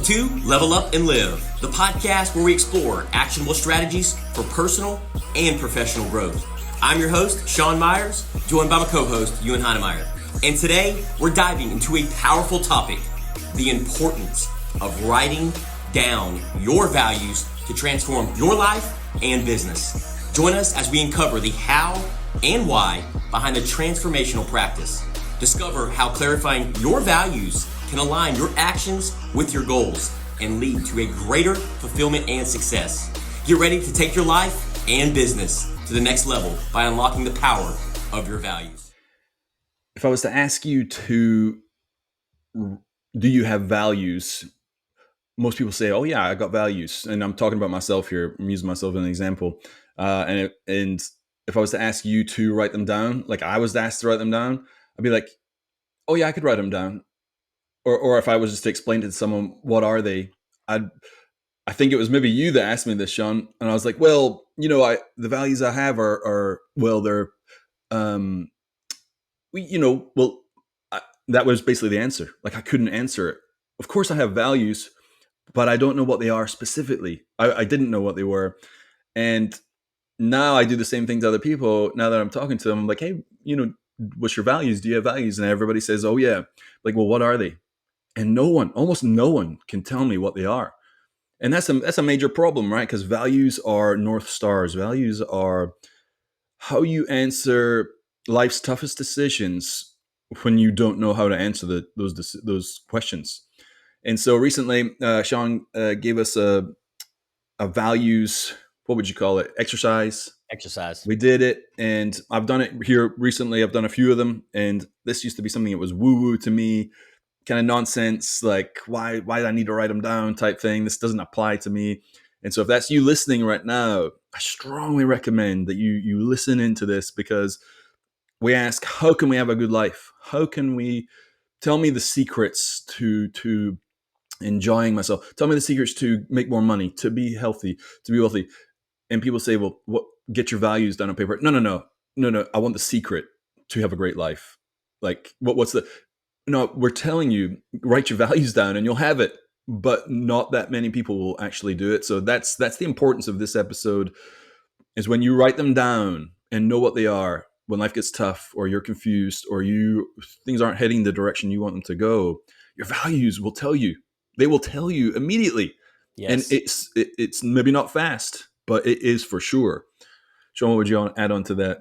to Level Up and Live, the podcast where we explore actionable strategies for personal and professional growth. I'm your host, Sean Myers, joined by my co-host, Ewan Heinemeyer. And today, we're diving into a powerful topic, the importance of writing down your values to transform your life and business. Join us as we uncover the how and why behind the transformational practice. Discover how clarifying your values can align your actions with your goals and lead to a greater fulfillment and success. Get ready to take your life and business to the next level by unlocking the power of your values. If I was to ask you do you have values? Most people say, oh yeah, I got values. And I'm talking about myself here. I'm using myself as an example. And if I was to ask you to write them down, like I was asked to write them down, I'd be like, oh yeah, I could write them down. Or if I was just to explain to someone, what are they? I think it was maybe you that asked me this, Sean. And I was like, well, the values I have are they're, that was basically the answer. Like I couldn't answer it. Of course I have values, but I don't know what they are specifically. I didn't know what they were. And now I do the same thing to other people. Now that I'm talking to them, I'm like, hey, what's your values? Do you have values? And everybody says, oh yeah. Like, well, what are they? And almost no one can tell me what they are. And that's a major problem, right? Because values are North Stars. Values are how you answer life's toughest decisions when you don't know how to answer those questions. And so recently, Sean gave us a values, what would you call it? Exercise. We did it, and I've done it here recently. I've done a few of them, and this used to be something that was woo-woo to me, kind of nonsense, like why do I need to write them down type thing. This doesn't apply to me. And so if that's you listening right now, I strongly recommend that you listen into this, because we ask, how can we have a good life? How can we tell me the secrets to enjoying myself? Tell me the secrets to make more money, to be healthy, to be wealthy. And people say, well, get your values down on paper. No. I want the secret to have a great life. Like no, we're telling you, write your values down and you'll have it, but not that many people will actually do it. So that's the importance of this episode, is when you write them down and know what they are, when life gets tough or you're confused or things aren't heading the direction you want them to go, your values will tell you. They will tell you immediately. Yes. And it's maybe not fast, but it is for sure. Sean, what would you add on to that?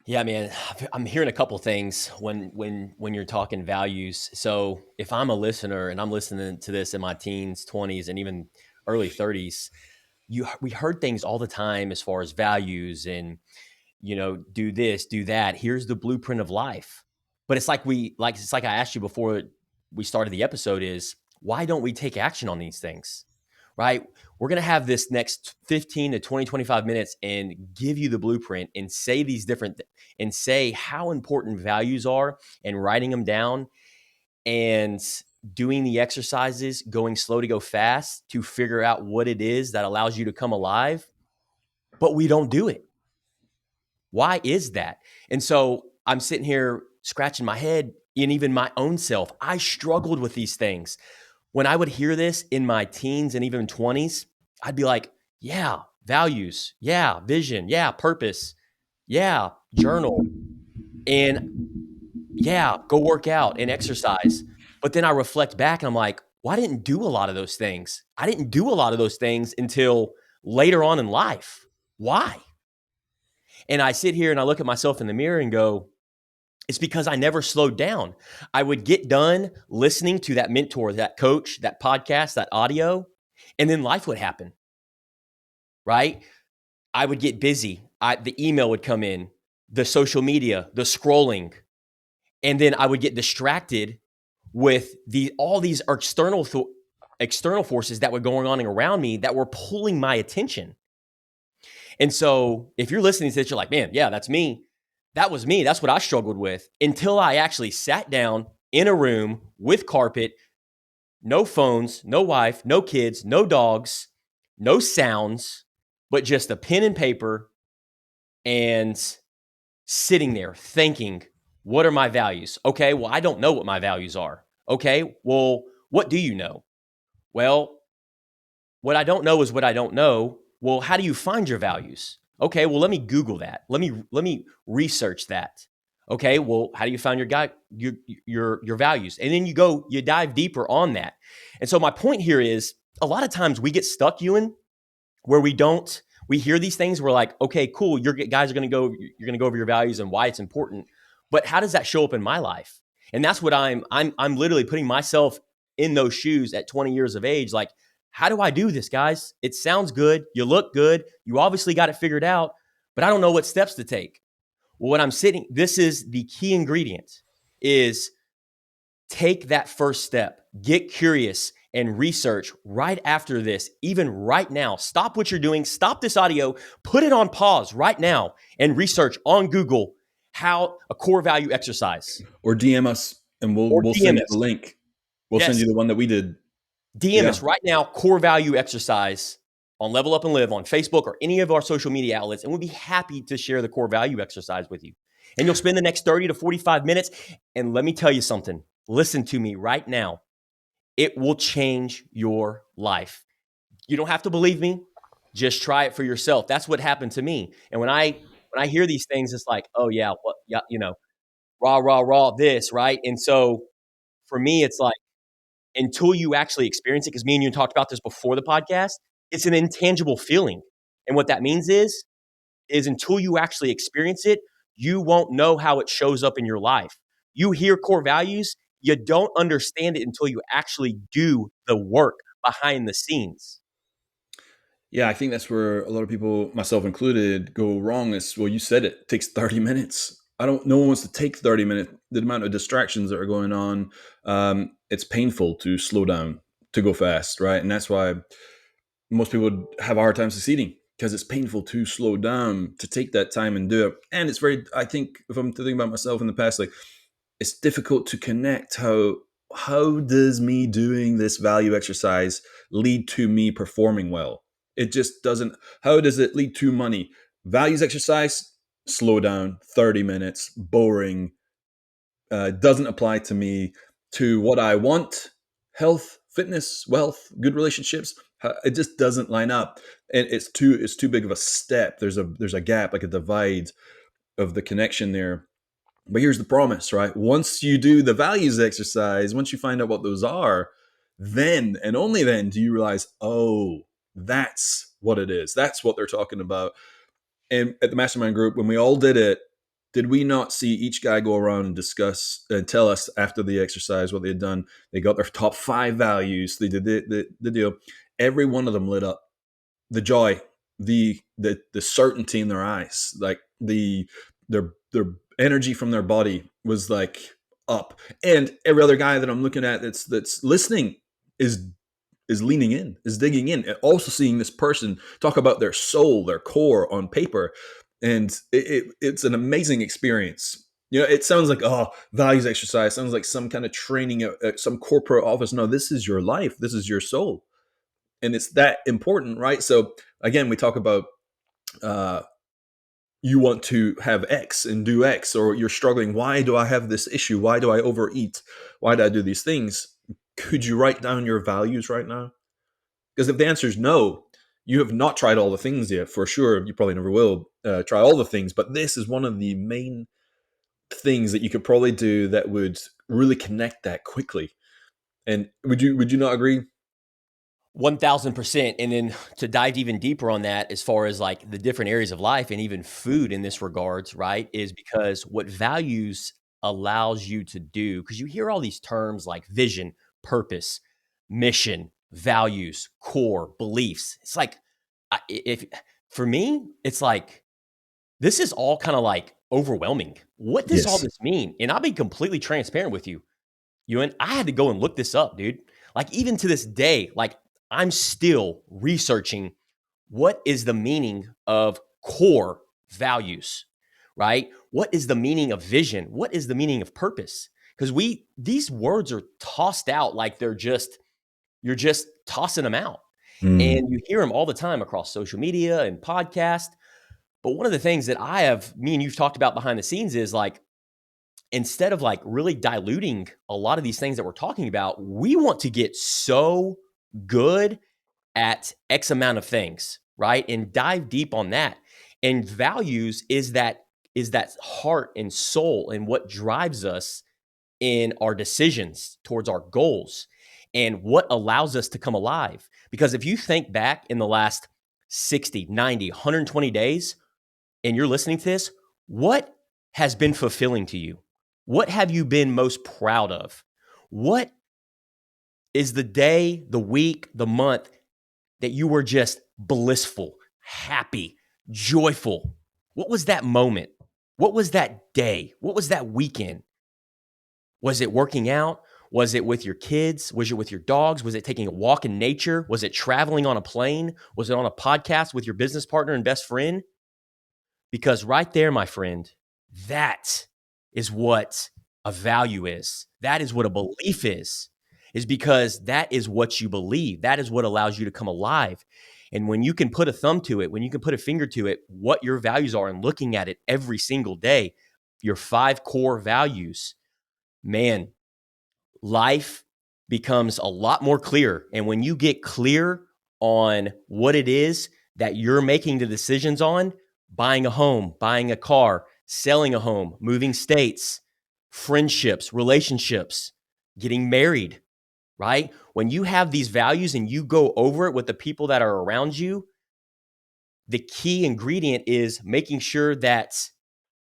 Yeah, man, I'm hearing a couple things when you're talking values. So if I'm a listener and I'm listening to this in my teens, 20s, and even early 30s, we heard things all the time as far as values and, do this, do that. Here's the blueprint of life. But it's like I asked you before we started the episode, is why don't we take action on these things? Right? We're going to have this next 15 to 20, 25 minutes and give you the blueprint and say how important values are, and writing them down and doing the exercises, going slow to go fast, to figure out what it is that allows you to come alive. But we don't do it. Why is that? And so I'm sitting here scratching my head, and even my own self, I struggled with these things. When I would hear this in my teens and even 20s, I'd be like, yeah, values, yeah, vision, yeah, purpose, yeah, journal, and yeah, go work out and exercise. But then I reflect back and I'm like, well, I didn't do a lot of those things. I didn't do a lot of those things until later on in life. Why? And I sit here and I look at myself in the mirror and go, it's because I never slowed down. I would get done listening to that mentor, that coach, that podcast, that audio, and then life would happen, right? I would get busy. The email would come in, the social media, the scrolling, and then I would get distracted with all these external forces that were going on around me that were pulling my attention. And so if you're listening to this, you're like, man, yeah, that's me. That was me. That's what I struggled with, until I actually sat down in a room with carpet, no phones, no wife, no kids, no dogs, no sounds, but just a pen and paper, and sitting there thinking, what are my values? Okay, well, I don't know what my values are. Okay, well, what do you know? Well, what I don't know is what I don't know. Well, how do you find your values? Okay, well, let me Google that. Let me research that. Okay, well, how do you find your values? And then you dive deeper on that. And so my point here is a lot of times we get stuck, Ewan, where we hear these things, we're like, okay, cool, you're going to go over your values and why it's important. But how does that show up in my life? And that's what I'm literally putting myself in those shoes at 20 years of age. Like, how do I do this, guys? It sounds good. You look good. You obviously got it figured out, but I don't know what steps to take. Well, this is the key ingredient, is take that first step, get curious and research right after this, even right now. Stop what you're doing. Stop this audio, put it on pause right now and research on Google how a core value exercise. Or DM us and we'll send you the link. We'll send you the one that we did. DM us right now, core value exercise on Level Up and Live on Facebook or any of our social media outlets. And we'll be happy to share the core value exercise with you. And you'll spend the next 30 to 45 minutes. And let me tell you something. Listen to me right now. It will change your life. You don't have to believe me. Just try it for yourself. That's what happened to me. And when I hear these things, it's like, oh yeah, what, yeah, rah, this, right? And so for me, it's like, until you actually experience it, because me and you talked about this before the podcast, it's an intangible feeling. And what that means is until you actually experience it, you won't know how it shows up in your life. You hear core values, you don't understand it until you actually do the work behind the scenes. Yeah, I think that's where a lot of people, myself included, go wrong. Is, well, you said it takes 30 minutes. No one wants to take 30 minutes. The amount of distractions that are going on, it's painful to slow down, to go fast, right? And that's why most people have a hard time succeeding, because it's painful to slow down, to take that time and do it. And it's I think, if I'm thinking about myself in the past, like, it's difficult to connect how does me doing this value exercise lead to me performing well? It just doesn't. How does it lead to money? Values exercise, slow down, 30 minutes, boring, doesn't apply to me. To what I want, health, fitness, wealth, good relationships, it just doesn't line up. And it's too big of a step. There's a gap, like a divide of the connection there. But here's the promise, right? Once you do the values exercise, once you find out what those are, then and only then do you realize, oh, that's what it is. That's what they're talking about. And at the mastermind group, when we all did it, did we not see each guy go around and discuss and tell us after the exercise what they had done? They got their top 5 values. They did the deal. Every one of them lit up. The joy, the certainty in their eyes, like their energy from their body was like up. And every other guy that I'm looking at that's listening is leaning in, is digging in, and also seeing this person talk about their soul, their core on paper. And it's an amazing experience. It sounds like, oh, values exercise sounds like some kind of training at some corporate office. No, this is your life. This is your soul. And it's that important, right? So again, we talk about you want to have X and do X, or you're struggling. Why do I have this issue? Why do I overeat? Why do I do these things? Could you write down your values right now? Because if the answer is no, you have not tried all the things yet. For sure, you probably never will try all the things. But this is one of the main things that you could probably do that would really connect that quickly. And would you not agree? 1000%. And then to dive even deeper on that, as far as like the different areas of life and even food in this regards, right, is because what values allows you to do, because you hear all these terms like vision, purpose, mission, values, core, beliefs. It's like, for me, it's like, this is all kind of like overwhelming. What does all this mean? And I'll be completely transparent with you. Ewan, I had to go and look this up, dude. Like, even to this day, like, I'm still researching what is the meaning of core values, right? What is the meaning of vision? What is the meaning of purpose? Because these words are tossed out like you're just tossing them out. And you hear them all the time across social media and podcast. But one of the things that me and you've talked about behind the scenes is like, instead of like really diluting a lot of these things that we're talking about, we want to get so good at X amount of things, right? And dive deep on that. And values is that heart and soul and what drives us in our decisions towards our goals and what allows us to come alive. Because if you think back in the last 60, 90, 120 days, and you're listening to this, what has been fulfilling to you? What have you been most proud of? What is the day, the week, the month that you were just blissful, happy, joyful? What was that moment? What was that day? What was that weekend? Was it working out? Was it with your kids? Was it with your dogs? Was it taking a walk in nature? Was it traveling on a plane? Was it on a podcast with your business partner and best friend? Because right there, my friend, that is what a value is. That is what a belief is because that is what you believe. That is what allows you to come alive. And when you can put a thumb to it, when you can put a finger to it, what your values are and looking at it every single day, your 5 core values, man, life becomes a lot more clear. And when you get clear on what it is that you're making the decisions on, buying a home, buying a car, selling a home, moving states, friendships, relationships, getting married, right? When you have these values and you go over it with the people that are around you, the key ingredient is making sure that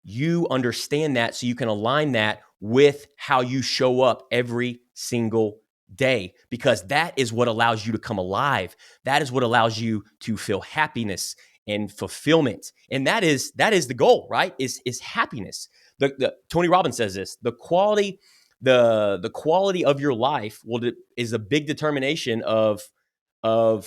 you understand that so you can align that with how you show up every single day, because that is what allows you to come alive. That is what allows you to feel happiness and fulfillment. And that is the goal, right? Is happiness. The Tony Robbins says this, the quality of your life is a big determination of Call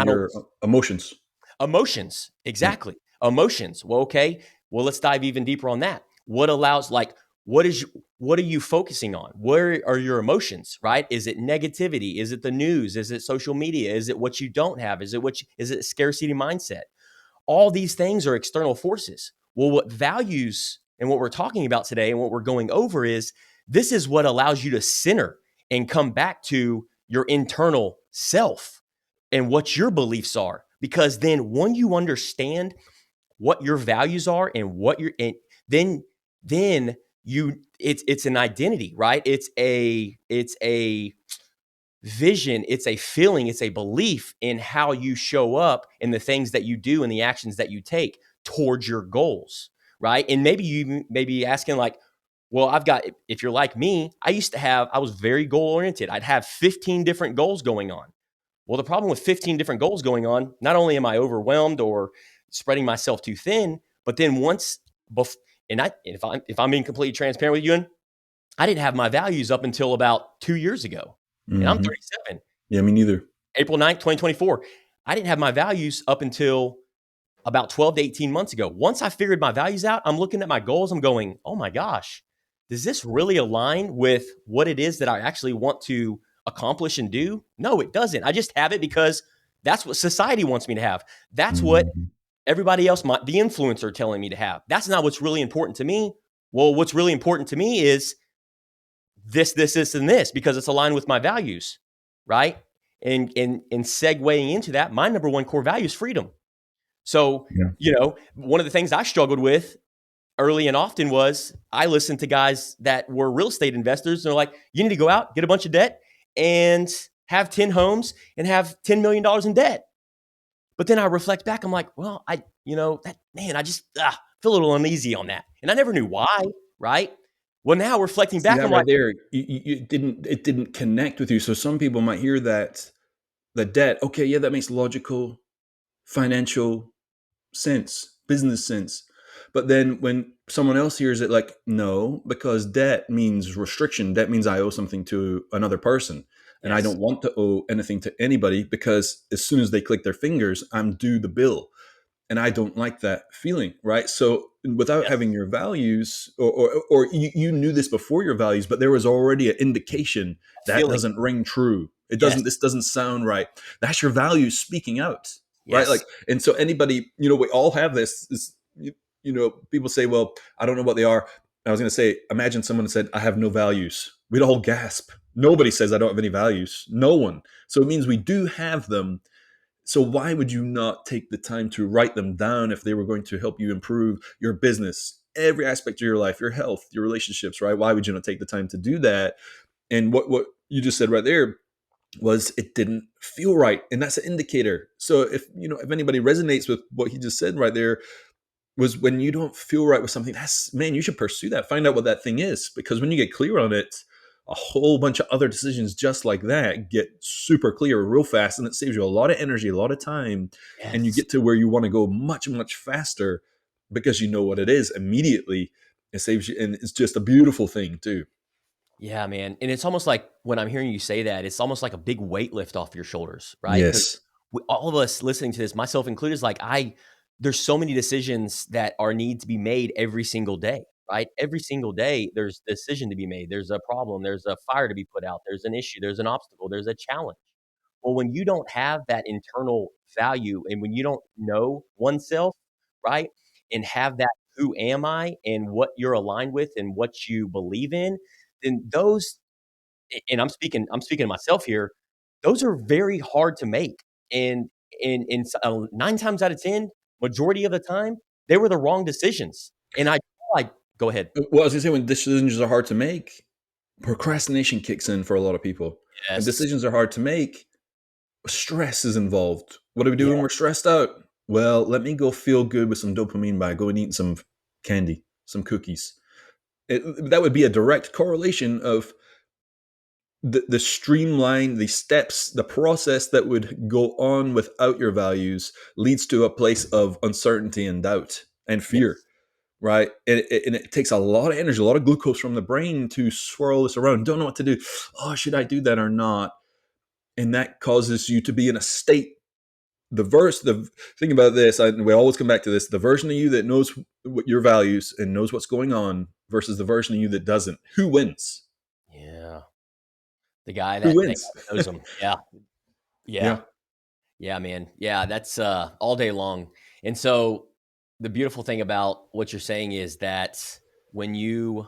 your emotions. Emotions, exactly. Yeah. Emotions. Well, okay. Well, let's dive even deeper on that. What allows, what are you focusing on? Where are your emotions, right? Is it negativity? Is it the news? Is it social media? Is it what you don't have? Is it scarcity mindset? All these things are external forces. Well, what values and what we're talking about today and what we're going over is this is what allows you to center and come back to your internal self and what your beliefs are. Because then when you understand what your values are and what you're, and then it's an identity, right? It's a vision, it's a feeling, it's a belief in how you show up and the things that you do and the actions that you take towards your goals, right? And maybe you may be asking well, if you're like me, I was very goal oriented. I'd have 15 different goals going on. Well, the problem with 15 different goals going on, not only am I overwhelmed or spreading myself too thin, but then if I'm being completely transparent with you, I didn't have my values up until about 2 years ago. Mm-hmm. And I'm 37. Yeah, me neither. April 9th, 2024. I didn't have my values up until about 12 to 18 months ago. Once I figured my values out, I'm looking at my goals. I'm going, oh my gosh, does this really align with what it is that I actually want to accomplish and do? No, it doesn't. I just have it because that's what society wants me to have. That's what everybody else, the influencer, telling me to have. That's not what's really important to me. Well, what's really important to me is this, and this, because it's aligned with my values, right? And segueing into that, my number one core value is freedom. So, one of the things I struggled with early and often was I listened to guys that were real estate investors. And they're like, you need to go out, get a bunch of debt and have 10 homes and have $10 million in debt. But then I reflect back, I'm like, well, I just feel a little uneasy on that. And I never knew why, right? Well, now reflecting back, I'm right there, it didn't connect with you. So some people might hear that the debt, okay, yeah, that makes logical, financial sense, business sense. But then when someone else hears it, no, because debt means restriction. Debt means I owe something to another person. And yes. I don't want to owe anything to anybody because as soon as they click their fingers, I'm due the bill. And I don't like that feeling, right? So without having your values, or you knew this before your values, but there was already an indication that doesn't ring true. It doesn't. Yes. This doesn't sound right. That's your values speaking out, yes. Right? And so anybody, we all have this. People say, "Well, I don't know what they are." I was going to say, imagine someone said, "I have no values." We'd all gasp. Nobody says I don't have any values. No one. So it means we do have them. So why would you not take the time to write them down if they were going to help you improve your business, every aspect of your life, your health, your relationships, right? Why would you not take the time to do that? And what you just said right there was it didn't feel right. And that's an indicator. So if anybody resonates with what he just said right there, was when you don't feel right with something, you should pursue that. Find out what that thing is. Because when you get clear on it, a whole bunch of other decisions just like that get super clear real fast. And it saves you a lot of energy, a lot of time. Yes. And you get to where you want to go much, much faster because you know what it is immediately. It saves you. And it's just a beautiful thing too. Yeah, man. And it's almost like when I'm hearing you say that, it's almost like a big weight lift off your shoulders, right? Yes. All of us listening to this, myself included, is like, there's so many decisions that need to be made every single day, right? Every single day, there's a decision to be made. There's a problem. There's a fire to be put out. There's an issue. There's an obstacle. There's a challenge. Well, when you don't have that internal value and when you don't know oneself, right, and have that who am I and what you're aligned with and what you believe in, then those, and I'm speaking to myself here, those are very hard to make. And 9 times out of 10, majority of the time, they were the wrong decisions. And go ahead. Well, I was gonna say, when decisions are hard to make, procrastination kicks in for a lot of people. Yes. When decisions are hard to make, stress is involved. What do we do when we're stressed out? Well, let me go feel good with some dopamine by going and eating some candy, some cookies. That would be a direct correlation of the streamline, the steps, the process that would go on without your values leads to a place of uncertainty and doubt and fear. Yes. Right. And it takes a lot of energy, a lot of glucose from the brain to swirl this around. Don't know what to do. Oh, should I do that or not? And that causes you to be in a state. The thing about this, we always come back to this, the version of you that knows what your values and knows what's going on versus the version of you that doesn't. Who wins? Yeah. The guy that knows them. Yeah, man. Yeah, that's all day long. And so the beautiful thing about what you're saying is that when you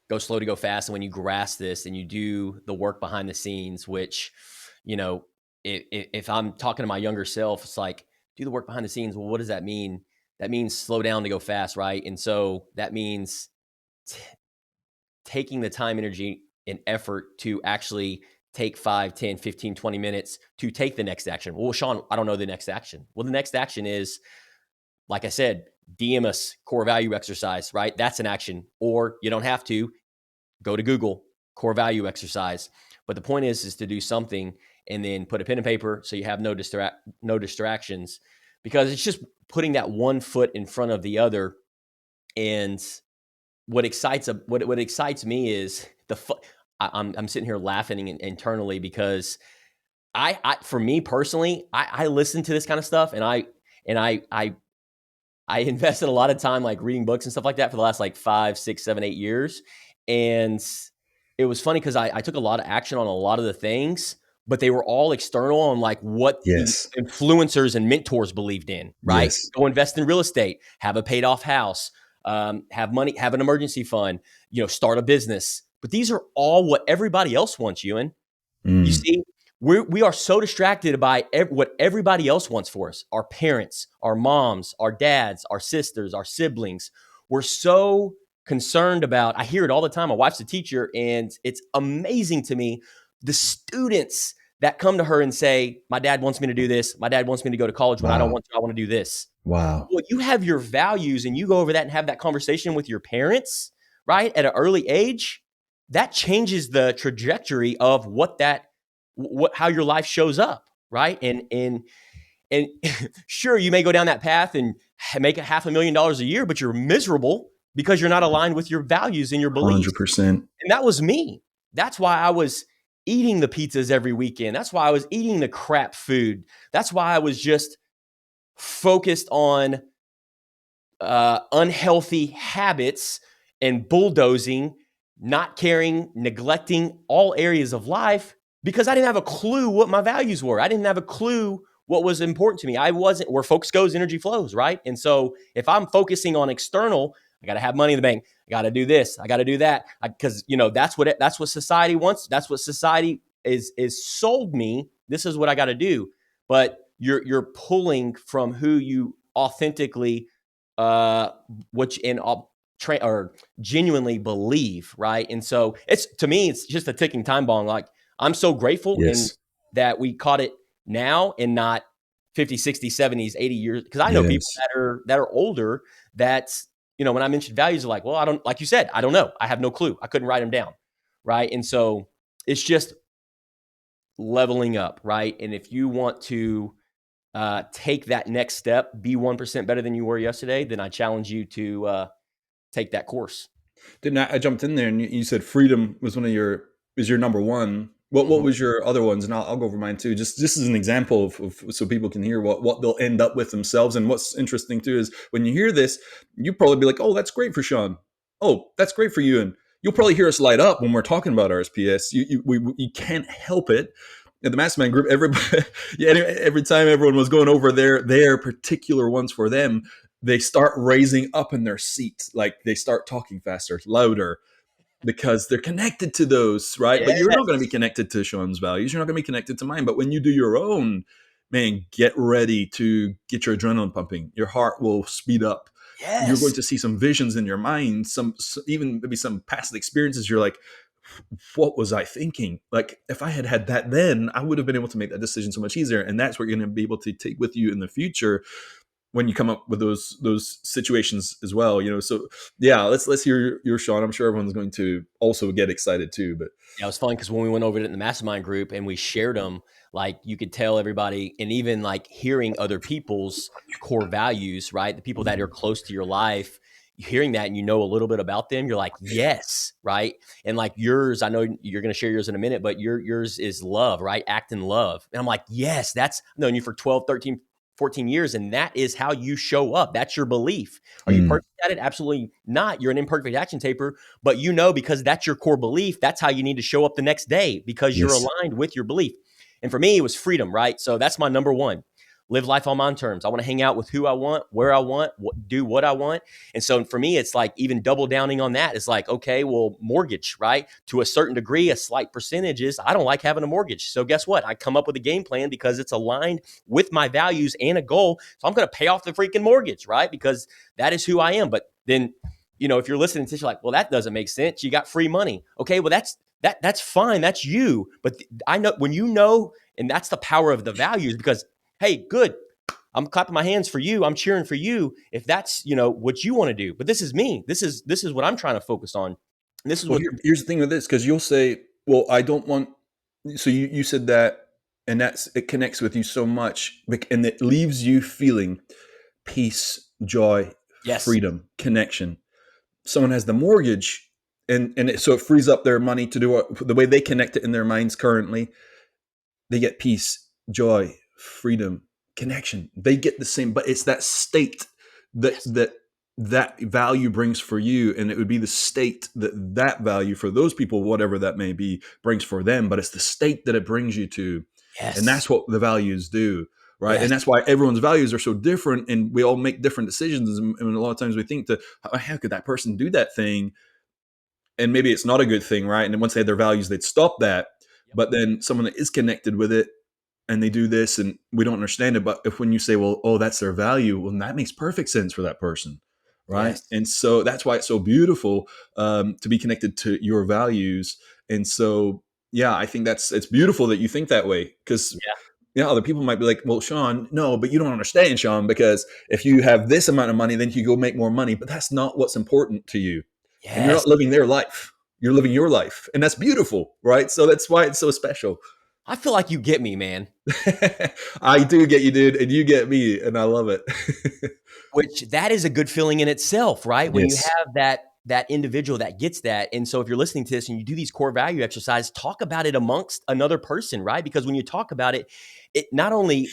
go slow to go fast, and when you grasp this and you do the work behind the scenes, which, if I'm talking to my younger self, it's like, do the work behind the scenes. Well, what does that mean? That means slow down to go fast, right? And so that means taking the time, energy, and effort to actually take 5, 10, 15, 20 minutes to take the next action. Well, Sean, I don't know the next action. Well, the next action is, like I said, DM us core value exercise, right? That's an action. Or you don't have to go to Google core value exercise. But the point is to do something and then put a pen and paper so you have no distractions, because it's just putting that one foot in front of the other. And what excites me is I'm sitting here laughing internally because for me personally, I listen to this kind of stuff and I invested a lot of time like reading books and stuff like that for the last like 5, 6, 7, 8 years. And it was funny because I took a lot of action on a lot of the things, but they were all external on like what the influencers and mentors believed in, right? Yes. Go invest in real estate, have a paid off house, have money, have an emergency fund, start a business. But these are all what everybody else wants, Ewan. You see, we are so distracted by what everybody else wants for us. Our parents, our moms, our dads, our sisters, our siblings. We're so concerned about, I hear it all the time. My wife's a teacher, and it's amazing to me, the students that come to her and say, my dad wants me to do this. My dad wants me to go to college when I don't want to. I want to do this. Wow. Well, you have your values and you go over that and have that conversation with your parents, right? At an early age, that changes the trajectory of how your life shows up, right? And sure, you may go down that path and make $500,000 a year, but you're miserable because you're not aligned with your values and your beliefs. 100%. And that was me. That's why I was eating the pizzas every weekend. That's why I was eating the crap food. That's why I was just focused on unhealthy habits and bulldozing, not caring, neglecting all areas of life because I didn't have a clue what my values were. I didn't have a clue what was important to me. I wasn't, where focus goes, energy flows, right? And so if I'm focusing on external, I got to have money in the bank. I got to do this. I got to do that. Because that's what society wants. That's what society is sold me. This is what I got to do. But you're pulling from who you authentically, or genuinely believe, right? And so to me, it's just a ticking time bomb. Like, I'm so grateful that we caught it now and not 50, 60, 70s, 80 years. Because I know people that are older that, when I mentioned values, are like, well, I don't, like you said, I don't know. I have no clue. I couldn't write them down. Right. And so it's just leveling up. Right. And if you want to take that next step, be 1% better than you were yesterday, then I challenge you to take that course. I jumped in there and you said freedom was is your number one. What was your other ones? And I'll go over mine too. Just as an example of so people can hear what they'll end up with themselves. And what's interesting too is when you hear this, you probably be like, "Oh, that's great for Sean. Oh, that's great for you." And you'll probably hear us light up when we're talking about RSPS. You can't help it. In the mastermind group, every time everyone was going over their particular ones for them, they start raising up in their seats, like they start talking faster, louder, because they're connected to those, right? Yes. But you're not going to be connected to Sean's values. You're not going to be connected to mine. But when you do your own, man, get ready to get your adrenaline pumping. Your heart will speed up. Yes. You're going to see some visions in your mind, even maybe some past experiences. You're like, what was I thinking? Like, if I had that then, I would have been able to make that decision so much easier. And that's what you're going to be able to take with you in the future when you come up with those situations as well, So yeah, let's hear your Sean. I'm sure everyone's going to also get excited too. But yeah, it was fun because when we went over it in the mastermind group and we shared them, like you could tell everybody, and even like hearing other people's core values, right? The people that are close to your life, hearing that and a little bit about them, you're like, yes, right? And like yours, I know you're going to share yours in a minute, but yours is love, right? Act in love. And I'm like, yes, I've known you for 12, 13, 14 years. And that is how you show up. That's your belief. Are you perfect at it? Absolutely not. You're an imperfect action taper, but because that's your core belief, that's how you need to show up the next day because you're aligned with your belief. And for me, it was freedom, right? So that's my number one. Live life on my terms. I want to hang out with who I want, where I want, do what I want. And so for me, it's like even double downing on that. It's like, okay, well, mortgage, right? To a certain degree, a slight percentage is I don't like having a mortgage. So guess what? I come up with a game plan because it's aligned with my values and a goal. So I'm going to pay off the freaking mortgage, right? Because that is who I am. But then, if you're listening to this, you're like, well, that doesn't make sense. You got free money. Okay, well, that's fine. That's you. But I know when and that's the power of the values because hey, good. I'm clapping my hands for you. I'm cheering for you. If that's, what you want to do, but this is me. This is what I'm trying to focus on. And this is here's the thing with this. Cause you'll say, well, I don't want, so you said that, and it connects with you so much and it leaves you feeling peace, joy, freedom, connection. Someone has the mortgage so it frees up their money to do the way they connect it in their minds currently. They get peace, joy, freedom, connection. They get the same, but it's that state that value brings for you, and it would be the state that value for those people, whatever that may be, brings for them. But it's the state that it brings you to, and that's what the values do, right? And that's why everyone's values are so different, and we all make different decisions. And a lot of times we think how could that person do that thing, and maybe it's not a good thing, right? And then once they had their values, they'd stop that. But then someone that is connected with it, and they do this and we don't understand it. But when you say, well, oh, that's their value, well, that makes perfect sense for that person. Right. Yes. And so that's why it's so beautiful to be connected to your values. And so, yeah, I think it's beautiful that you think that way because other people might be like, well, Sean, no, but you don't understand, Sean, because if you have this amount of money, then you go make more money. But that's not what's important to you. Yes. And you're not living their life. You're living your life. And that's beautiful. Right. So that's why it's so special. I feel like you get me, man. I do get you, dude. And you get me. And I love it. Which that is a good feeling in itself, right? When you have that individual that gets that. And so if you're listening to this and you do these core value exercises, talk about it amongst another person, right? Because when you talk about it, it not only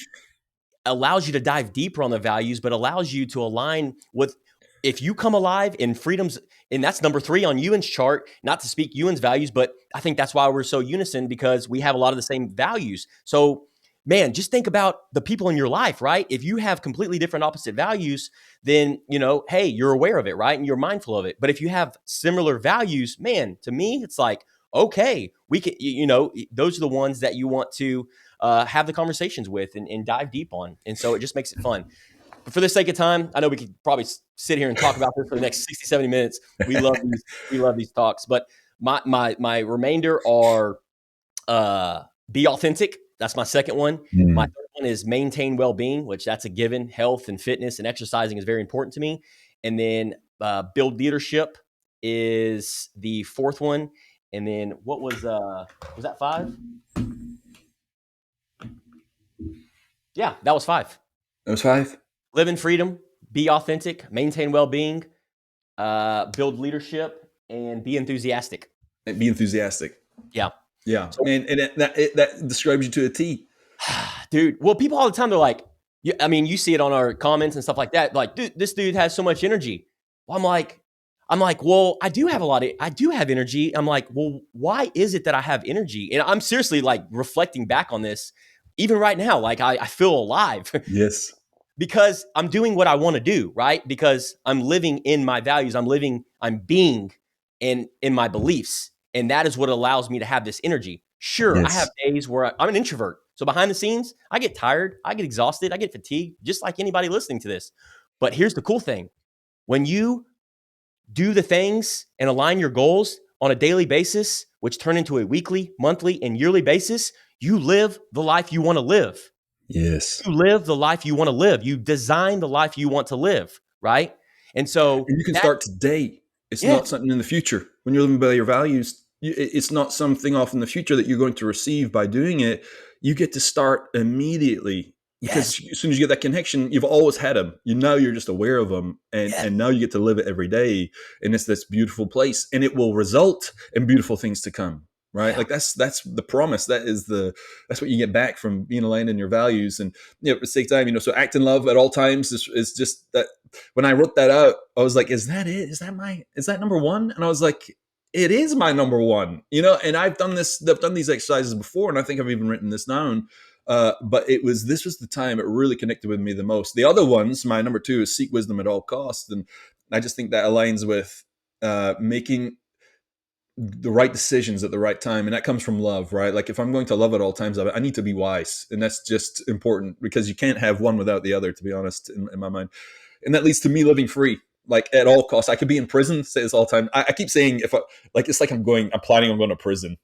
allows you to dive deeper on the values, but allows you to align with, if you come alive in freedoms, and that's number 3 on Ewan's chart, not to speak Ewan's values, but I think that's why we're so unison because we have a lot of the same values. So man, just think about the people in your life, right? If you have completely different opposite values, then, hey, you're aware of it, right? And you're mindful of it. But if you have similar values, man, to me, it's like, okay, we can, those are the ones that you want to have the conversations with and dive deep on. And so it just makes it fun. But for the sake of time, I know we could probably sit here and talk about this for the next 60, 70 minutes. We love these talks. But my remainder are be authentic. That's my second one. My third one is maintain well-being, which that's a given. Health and fitness and exercising is very important to me. And then build leadership is the fourth one. And then what was that 5? Yeah, that was 5. That was 5. Live in freedom, be authentic, maintain well-being, build leadership, and be enthusiastic. Be enthusiastic. Yeah. Yeah. So, and that describes you to a T. Dude, well, people all the time, they're like, you see it on our comments and stuff like that. Like, dude, this dude has so much energy. Well, I'm like, well, I do have energy. I'm like, well, why is it that I have energy? And I'm seriously like reflecting back on this, even right now, like I feel alive. Yes. Because I'm doing what I want to do, right? Because I'm living in my values. I'm being in my beliefs. And that is what allows me to have this energy. Sure, yes. I have days where I'm an introvert. So behind the scenes, I get tired, I get exhausted, I get fatigued, just like anybody listening to this. But here's the cool thing. When you do the things and align your goals on a daily basis, which turn into a weekly, monthly, and yearly basis, you live the life you want to live. Yes. You live the life you want to live. You design the life you want to live, right? And so you can start today. It's not something in the future. When you're living by your values, it's not something off in the future that you're going to receive by doing it. You get to start immediately because as soon as you get that connection, you've always had them. You're just aware of them, and now you get to live it every day. And it's this beautiful place, and it will result in beautiful things to come. Right. Yeah. Like that's the promise. That's what you get back from being aligned in your values. And at the same time, so act in love at all times is just that. When I wrote that out, I was like, is that it? Is that number one? And I was like, it is my number one, and I've done these exercises before, and I think I've even written this down. But this was the time it really connected with me the most. The other ones, my number 2 is seek wisdom at all costs. And I just think that aligns with making the right decisions at the right time. And that comes from love, right? Like if I'm going to love at all times, I need to be wise. And that's just important because you can't have one without the other, to be honest, in my mind. And that leads to me living free, like at all costs. I could be in prison, say this all the time. I keep saying it's like I'm planning on going to prison,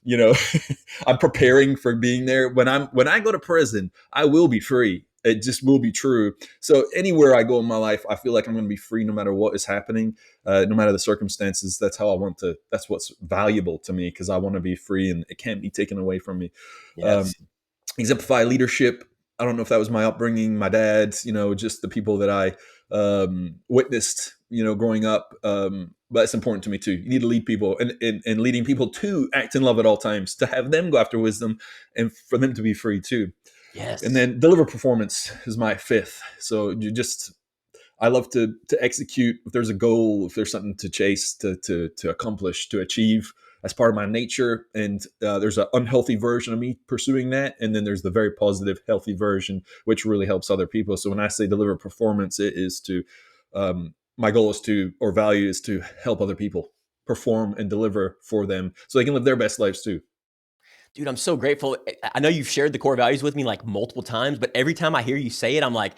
I'm preparing for being there. When I go to prison, I will be free. It just will be true. So anywhere I go in my life, I feel like I'm going to be free no matter what is happening, no matter the circumstances. That's how I want to. That's what's valuable to me because I want to be free and it can't be taken away from me. Yes. Exemplify leadership. I don't know if that was my upbringing, my dad, just the people that I witnessed, growing up. But it's important to me too. You need to lead people and leading people to act in love at all times, to have them go after wisdom and for them to be free too. Yes. And then deliver performance is my 5th. So I love to execute. If there's a goal, if there's something to chase, to accomplish, to achieve, that's part of my nature. And there's an unhealthy version of me pursuing that. And then there's the very positive, healthy version, which really helps other people. So when I say deliver performance, it is to, my goal is or value is to help other people perform and deliver for them so they can live their best lives too. Dude, I'm so grateful. I know you've shared the core values with me like multiple times, but every time I hear you say it, I'm like,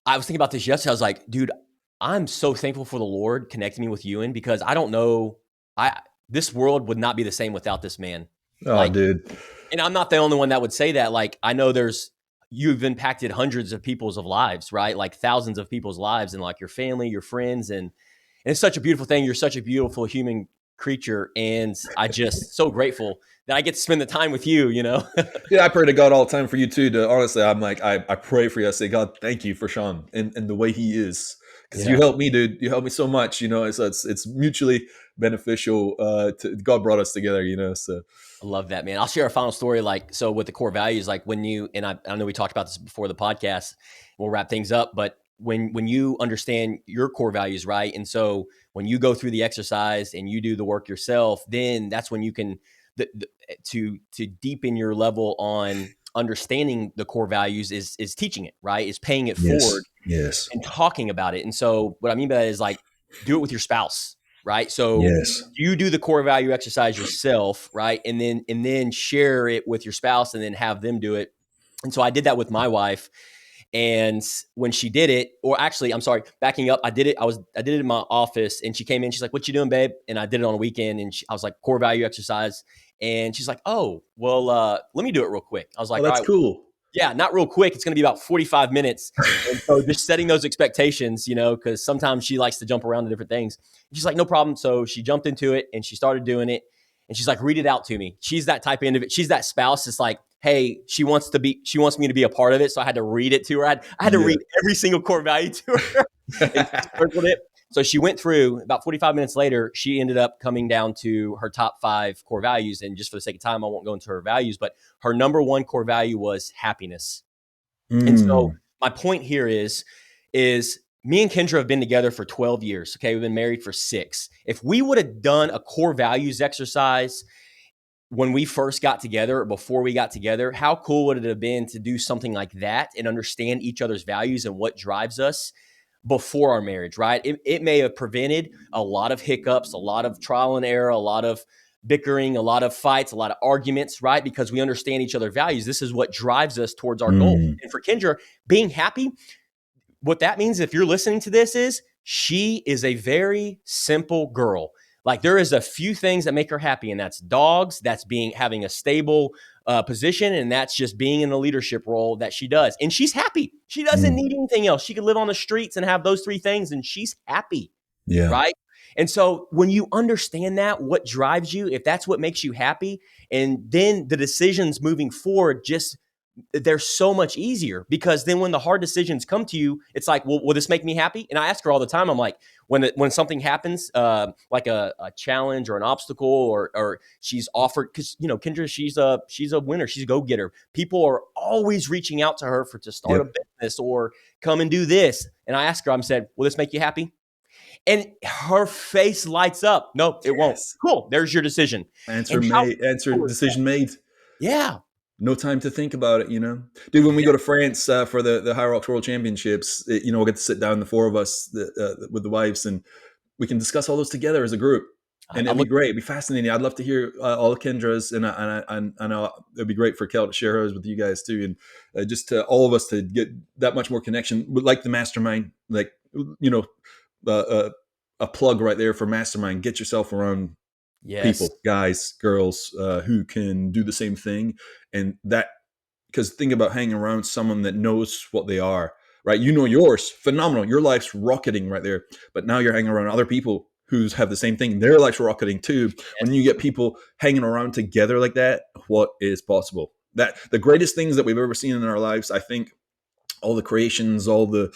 I was thinking about this yesterday. I was like, dude, I'm so thankful for the Lord connecting me with Ewan because I don't know, this world would not be the same without this man. Oh, dude. And I'm not the only one that would say that. Like, I know you've impacted hundreds of people's lives, right? Like thousands of people's lives and like your family, your friends. And it's such a beautiful thing. You're such a beautiful human creature. And I just so grateful that I get to spend the time with you, Yeah, I pray to God all the time for you too. Honestly, I'm like, I pray for you. I say, God, thank you for Sean and the way he is. Because you helped me, dude. You helped me so much, it's mutually beneficial. God brought us together, so. I love that, man. I'll share a final story. So with the core values, like when you, and I know we talked about this before the podcast, we'll wrap things up, but when you understand your core values, right? And so when you go through the exercise and you do the work yourself, then that's when you can, to deepen your level on understanding the core values is teaching it, right? Is paying it Yes. forward Yes. and talking about it. And so what I mean by that is like, do it with your spouse, right? So Yes. you do the core value exercise yourself, right? And then share it with your spouse and then have them do it. And so I did that with my wife. And when she did it, or actually, I'm sorry, backing up, I did it in my office, and she came in, she's like, "What you doing, babe?" And I did it on a weekend, and I was like, core value exercise. And she's like, "Oh, well, let me do it real quick." I was like, Oh, that's all right, cool. yeah, not real quick. It's going to be about 45 minutes. And so just setting those expectations, because sometimes she likes to jump around to different things. And she's like, no problem. So she jumped into it and she started doing it. And she's like, read it out to me. She's that type of individual. She's that spouse. It's like, hey, she wants me to be a part of it. So I had to read it to her. I had to read every single core value to her and circled it. So she went through. About 45 minutes later, she ended up coming down to her top 5 core values. And just for the sake of time, I won't go into her values, but her number 1 core value was happiness. And so my point here is me and Kendra have been together for 12 years. Okay. We've been married for 6. If we would have done a core values exercise when we first got together or before we got together, how cool would it have been to do something like that and understand each other's values and what drives us before our marriage, right? It may have prevented a lot of hiccups, a lot of trial and error, a lot of bickering, a lot of fights, a lot of arguments, right? Because we understand each other's values. This is what drives us towards our goal. And for Kendra, being happy, what that means, if you're listening to this, is she is a very simple girl. Like, there is a few things that make her happy, and that's dogs, that's having a stable position, and that's just being in a leadership role that she does. And she's happy. She doesn't need anything else. She could live on the streets and have those 3 things, and she's happy. Yeah. Right? And so when you understand that, what drives you, if that's what makes you happy, and then the decisions moving forward, they're so much easier, because then when the hard decisions come to you, it's like, well, will this make me happy? And I ask her all the time, I'm like, when something happens, like a challenge or an obstacle, or she's offered, because Kendra, she's a winner, she's a go-getter. People are always reaching out to her to start a business or come and do this. And I ask her, I said, will this make you happy? And her face lights up. Nope, it won't. Cool. There's your decision. Decision made. Yeah. No time to think about it, Dude, when we go to France for the High Rocks World Championships, we'll get to sit down, the 4 of us with the wives, and we can discuss all those together as a group. And it'd be great. It'd be fascinating. I'd love to hear all of Kendra's, and I know it'd be great for Kel to share hers with you guys too, and just to all of us to get that much more connection. Like the mastermind, like a plug right there for mastermind. Get yourself around people, guys, girls, who can do the same thing. And that, because think about hanging around someone that knows what they are, right? Yours, phenomenal. Your life's rocketing right there. But now you're hanging around other people who have the same thing. Their life's rocketing too. When you get people hanging around together like that, what is possible? That the greatest things that we've ever seen in our lives, I think, all the creations, all the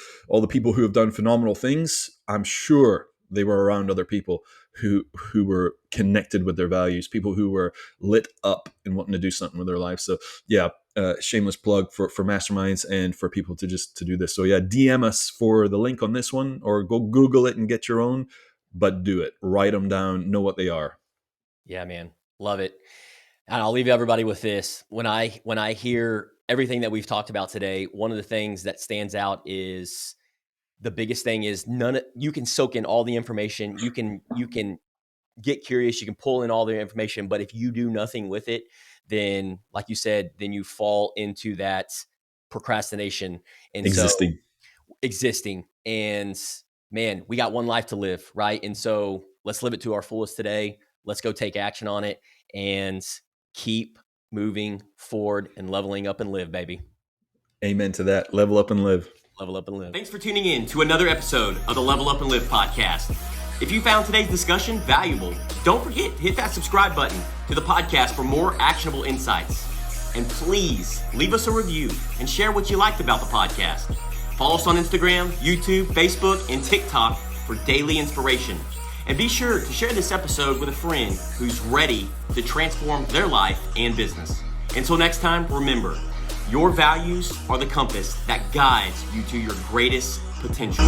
people who have done phenomenal things, I'm sure they were around other people who were connected with their values, people who were lit up and wanting to do something with their life. So shameless plug for masterminds and for people to do this. So DM us for the link on this one, or go Google it and get your own, but do it. Write them down, know what they are. Yeah, man. Love it. And I'll leave everybody with this. When I hear everything that we've talked about today, one of the things that stands out is, the biggest thing is you can soak in all the information. You can get curious. You can pull in all the information, but if you do nothing with it, then, like you said, then you fall into that procrastination and existing. And man, we got one life to live, right? And so let's live it to our fullest today. Let's go take action on it and keep moving forward and leveling up and live, baby. Amen to that. Level up and live. Level up and live. Thanks for tuning in to another episode of the Level Up and Live podcast. If you found today's discussion valuable, don't forget to hit that subscribe button to the podcast for more actionable insights. And please leave us a review and share what you liked about the podcast. Follow us on Instagram, YouTube, Facebook, and TikTok for daily inspiration. And be sure to share this episode with a friend who's ready to transform their life and business. Until next time, remember, your values are the compass that guides you to your greatest potential.